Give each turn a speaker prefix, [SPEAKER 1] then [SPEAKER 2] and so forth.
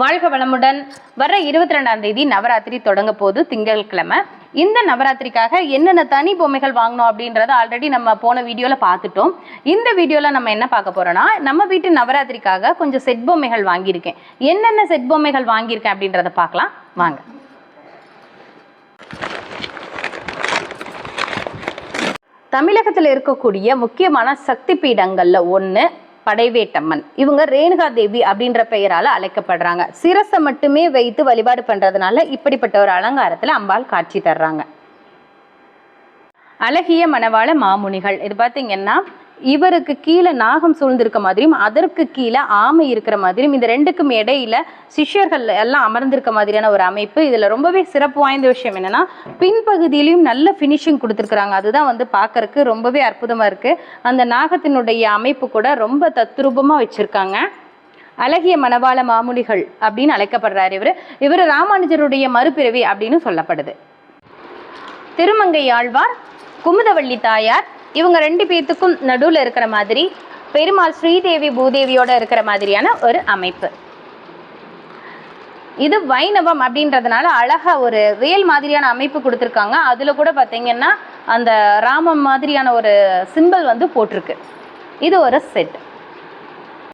[SPEAKER 1] வாழ்க வளமுடன். வர 22ஆம் தேதி நவராத்திரி தொடங்க போது திங்கட்கிழமை. இந்த நவராத்திரிக்காக என்னென்ன தனி பொம்மைகள் வாங்கணும் அப்படின்றத ஆல்ரெடி நம்ம போன வீடியோவில் பார்த்துட்டோம். இந்த வீடியோவில் நம்ம என்ன பார்க்க போறோம்னா, நம்ம வீட்டு நவராத்திரிக்காக கொஞ்சம் செட் பொம்மைகள் வாங்கியிருக்கேன். என்னென்ன செட் பொம்மைகள் வாங்கியிருக்கேன் அப்படின்றத பார்க்கலாம் வாங்க. தமிழகத்தில் இருக்கக்கூடிய முக்கியமான சக்தி பீடங்கள்ல ஒன்று படைவேட்டம்மன். இவங்க ரேணுகா தேவி அப்படின்ற பெயரால அழைக்கப்படுறாங்க. சிரசை மட்டுமே வைத்து வழிபாடு பண்றதுனால இப்படிப்பட்ட ஒரு அலங்காரத்துல அம்பாள் காட்சி தர்றாங்க. அழகிய மணவாள மாமுனிகள், இது பார்த்தீங்கன்னா இவருக்கு கீழே நாகம் சூழ்ந்திருக்க மாதிரியும் அதற்கு கீழே ஆமை இருக்கிற மாதிரியும் இந்த ரெண்டுக்கும் இடையில சிஷ்யர்கள் எல்லாம் அமர்ந்திருக்க மாதிரியான ஒரு அமைப்பு. இதுல ரொம்பவே சிறப்பு வாய்ந்த விஷயம் என்னன்னா, பின்பகுதியிலையும் நல்ல ஃபினிஷிங் கொடுத்துருக்குறாங்க. அதுதான் பார்க்கறதுக்கு ரொம்பவே அற்புதமா இருக்கு. அந்த நாகத்தினுடைய அமைப்பு கூட ரொம்ப தத்ரூபமா வச்சிருக்காங்க. அழகிய மணவாள மாமுனிகள் அப்படின்னு அழைக்கப்படுறாரு. இவர் ராமானுஜருடைய மறுபிறவி அப்படின்னு சொல்லப்படுது. திருமங்கை ஆழ்வார், குமுதவள்ளி தாயார், இவங்க ரெண்டு பேர்த்துக்கும் நடுவில் இருக்கிற மாதிரி பெருமாள் ஸ்ரீதேவி பூதேவியோட இருக்கிற மாதிரியான ஒரு அமைப்பு. இது வைணவம் அப்படின்றதுனால அழகா ஒரு வேல் மாதிரியான அமைப்பு கொடுத்துருக்காங்க. அதுல கூட பார்த்தீங்கன்னா அந்த ராமம் மாதிரியான ஒரு சிம்பிள் போட்டிருக்கு. இது ஒரு செட்.